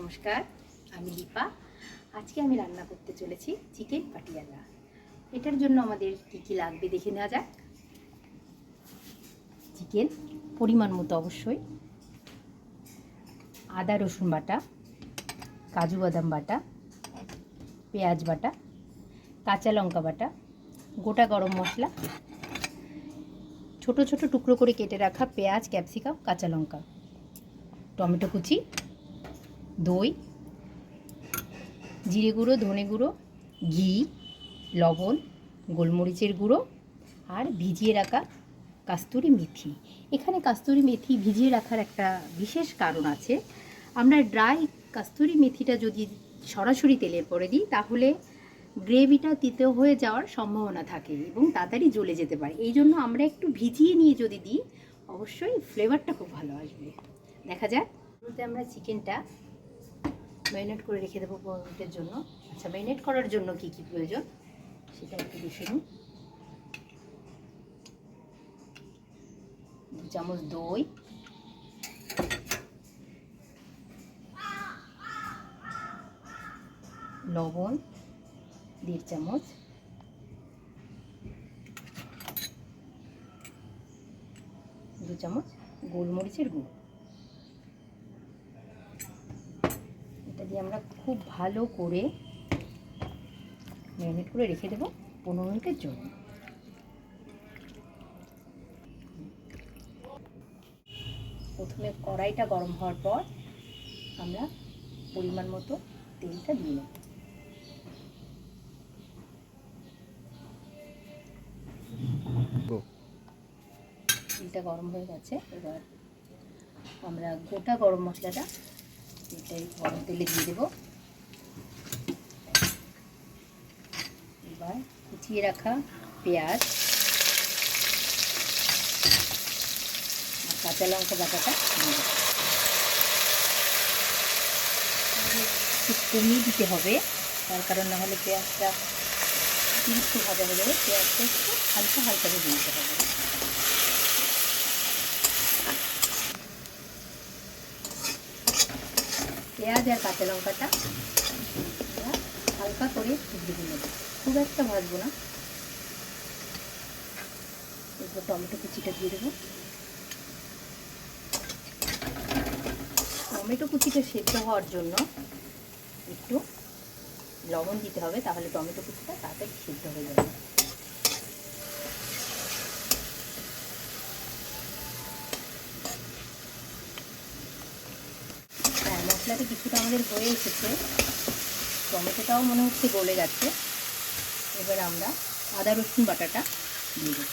নমস্কার, আমি দীপা। আজকে আমি রান্না করতে চলেছি চিকেন পাটিয়ালা। এটার জন্য আমাদের কি কি লাগবে দেখে নেওয়া যাক। চিকেন পরিমাণ মতো অবশ্যই, আদা রসুন বাটা, কাজু বাদাম বাটা, পেঁয়াজ বাটা, কাঁচা লঙ্কা বাটা, গোটা গরম মশলা, ছোট ছোট টুকরো করে কেটে রাখা পেঁয়াজ, ক্যাপসিকাম, কাঁচা লঙ্কা, টমেটো কুচি, দই, জিরে গুঁড়ো, ধনে গুঁড়ো, ঘি, লবণ, গোলমরিচের গুঁড়ো আর ভিজিয়ে রাখা কাস্তুরি মেথি। এখানে কাস্তুরি মেথি ভিজিয়ে রাখার একটা বিশেষ কারণ আছে। আমরা ড্রাই কাস্তুরি মেথিটা যদি সরাসরি তেলে পরে দিই তাহলে গ্রেভিটা তিতো হয়ে যাওয়ার সম্ভাবনা থাকে এবং তাড়াতাড়ি জ্বলে যেতে পারে। এই জন্য আমরা একটু ভিজিয়ে নিয়ে যদি দিই অবশ্যই ফ্লেভারটা খুব ভালো আসবে। দেখা যাক। শুরুতে আমরা চিকেনটা ম্যারিনেট করে রেখে দেবো 15 মিনিটের জন্য। আচ্ছা, ম্যারিনেট করার জন্য কি কি প্রয়োজন সেটা একটু দেখে নিই। 2 চামচ দই, লবণ 1.5 চামচ, 2 চামচ গোলমরিচের গুঁড়ো। এটা দিয়ে আমরা খুব ভালো করে ম্যারিনেট করে রেখে দেবো 15 মিনিটের জন্য। প্রথমে কড়াইটা গরম হওয়ার পর আমরা পরিমাণ মতো তেলটা দিয়ে নেব। তেলটা গরম হয়ে গেছে, এবার আমরা গোটা গরম মশলাটা এটাই গরম তেলে দিয়ে দেবো। এবার কুচিয়ে রাখা পেঁয়াজ আর কাঁচা লঙ্কা বাটাটা দিয়ে দেবো। একটু কমিয়ে দিতে হবে, তার কারণ না হলে পেঁয়াজটা একটু ভাজা হয়ে যাবে। পেঁয়াজটা একটু হালকা হালকা ভেজে নিতে হবে। পেঁয়াজ আর কাঁচা লঙ্কাটা আমরা হালকা করে ভেজে নেব, খুব একটা ভাজবো না। এরপর টমেটো কুচিটা দিয়ে দেবো। টমেটো কুচিটা সেদ্ধ হওয়ার জন্য একটু লবণ দিতে হবে, তাহলে টমেটো কুচিটা তাড়াতাড়ি সেদ্ধ হয়ে যাবে। হ্যাঁ, মশলাটা কিছুটা আমাদের হয়ে এসেছে, টমেটোটাও মনে হচ্ছে গলে গেছে। এবার আমরা আদা রসুন বাটাটা দিয়ে দেব।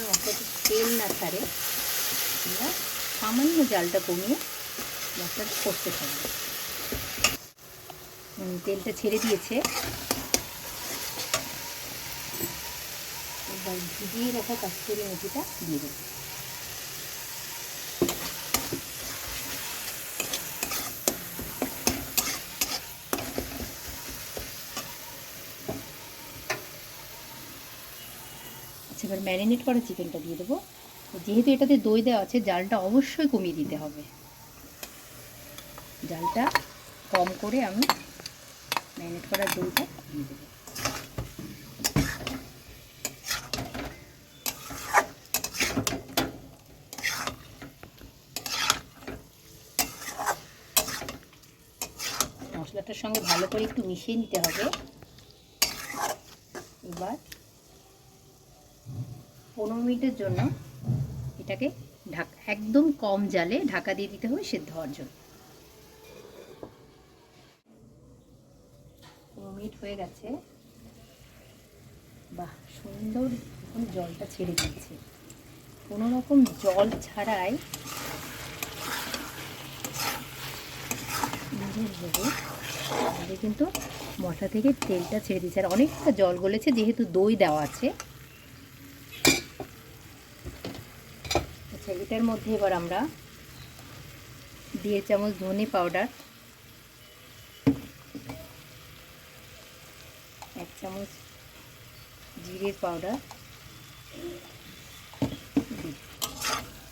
মশলাটা তেল না ছাড়ে আমরা সামান্য জালটা কমিয়ে মশলাটা কষতে থাকবো। তেলটা ছেড়ে দিয়েছে, এবার ভিজিয়ে রাখা কাস্তুরি মেথিটা দিয়ে দেবো। আচ্ছা, এবার ম্যারিনেট করা চিকেনটা দিয়ে দেবো। যেহেতু এটাতে দই দেওয়া আছে, জালটা অবশ্যই কমিয়ে দিতে হবে। জালটা কম করে আমি ম্যারিনেট করা দইটা দিয়ে দেবো। মশলাটার সঙ্গে ভালো করে একটু মিশিয়ে নিতে হবে। এবার 15 মিনিটের জন্য এটাকে একদম কম জালে ঢাকা দিয়ে দিতে হবে সেদ্ধ হওয়ার জন্য। 15 মিনিট হয়ে গেছে। বাহ, সুন্দর এখন জলটা ছেড়ে দিচ্ছে। কোনো রকম জল ছাড়াই কিন্তু মশলা থেকে তেলটা ছেড়ে দিচ্ছে আর অনেকটা জল গলেছে, যেহেতু দই দেওয়া আছে। আচ্ছা, এটার মধ্যে এবার আমরা 1.5 চামচ ধনে পাউডার, 1 চামচ জিরের পাউডার,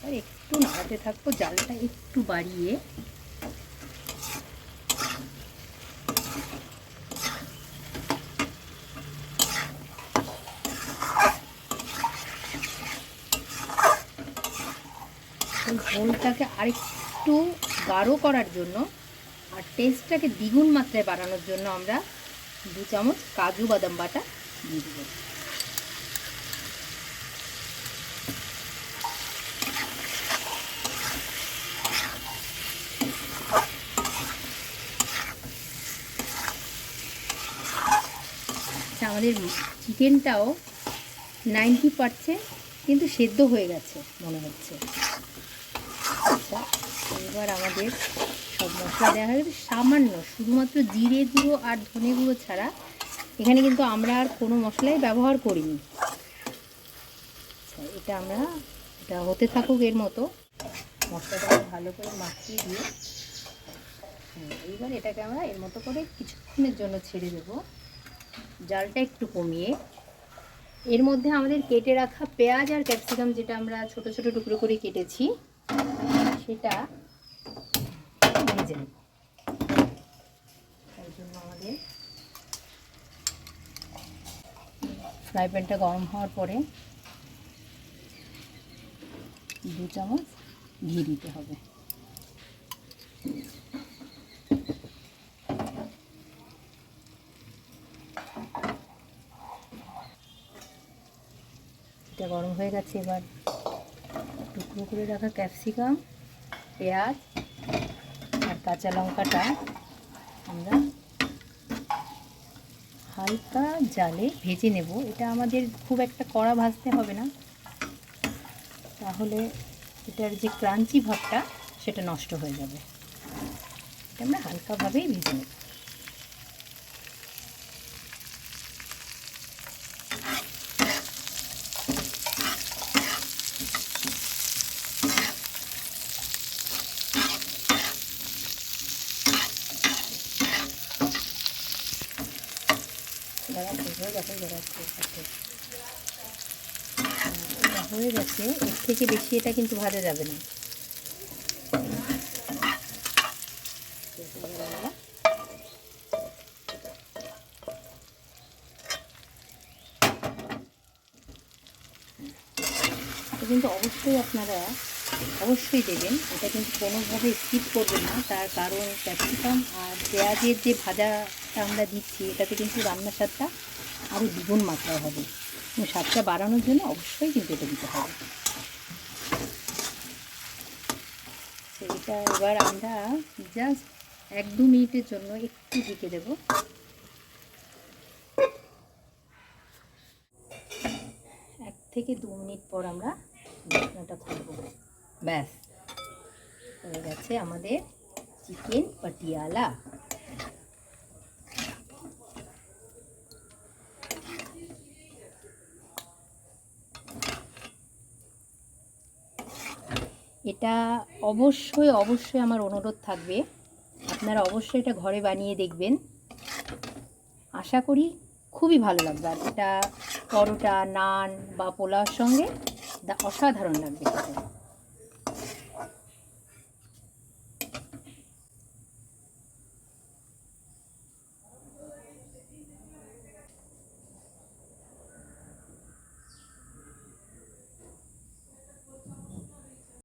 আর একটু নাড়াতে থাকবো, জালটা একটু বাড়িয়ে। এই ঝোলটাকে আরেকটু গাঢ় করার জন্য আর টেস্টটাকে দ্বিগুণ মাত্রায় বাড়ানোর জন্য আমরা 2 চামচ কাজু বাদাম বাটা দিয়ে দেবো। আমাদের চিকেনটাও 90% কিন্তু সেদ্ধ হয়ে গেছে মনে হচ্ছে। আচ্ছা, এবার আমাদের সব মশলা দেওয়া হয়ে গেছে। সামান্য শুধুমাত্র জিরে গুঁড়ো আর ধনে গুঁড়ো ছাড়া এখানে কিন্তু আমরা আর কোনো মশলাই ব্যবহার করিনি। আচ্ছা, এটা হতে থাকুক এর মতো। মশলাটা ভালো করে মাখিয়ে দিয়ে এইবার এটাকে আমরা এর মতো করে কিছুক্ষণের জন্য ছেড়ে দেবো, জালটা একটু কমিয়ে। এর মধ্যে আমাদের কেটে রাখা পেঁয়াজ আর ক্যাপসিকাম, যেটা আমরা ছোট ছোট টুকরো করে কেটেছি, সেটা ভেজে নেব। তার জন্য আমাদের ফ্রাই প্যানটা গরম হওয়ার পরে 2 চামচ ঘি দিতে হবে। এটা গরম হয়ে গেছে। এবার টুকরো করে রাখা ক্যাপসিকাম, পেঁয়াজ আর কাঁচা লঙ্কাটা আমরা হালকা জালে ভেজে নেব। এটা আমাদের খুব একটা কড়া ভাজতে হবে না, তাহলে এটার যে ক্রাঞ্চি ভাবটা সেটা নষ্ট হয়ে যাবে। এটা আমরা হালকাভাবেই ভেজে নেব। হয়ে গেছে। এর থেকে বেশি এটা কিন্তু ভাজা যাবে না। কিন্তু অবশ্যই আপনারা দেবেন, এটা কিন্তু কোনোভাবে স্কিপ করবেন না। তার কারণ ক্যাপসিকাম আর পেঁয়াজের যে ভাজাটা আমরা দিচ্ছি, এটাতে কিন্তু রান্নার স্বাদটা আরও দ্বিগুণ মাত্রায় হবে। স্বাদটা বাড়ানোর জন্য অবশ্যই কিন্তু এটা দিতে হবে। এটা এবার আমরা জাস্ট 1-2 মিনিটের জন্য একটু ঢেকে দেব। 1 থেকে 2 মিনিট পর আমরা ঢাকনাটা খুলব। ব্যাস, হয়ে গেছে আমাদের চিকেন পাটিয়ালা। এটা অবশ্যই আমার অনুরোধ থাকবে, আপনারা অবশ্যই এটা ঘরে বানিয়ে দেখবেন। আশা করি খুবই ভালো লাগবে। আর এটা পরোটা, নান বা পোলাওর সঙ্গে অসাধারণ লাগবে খেতে।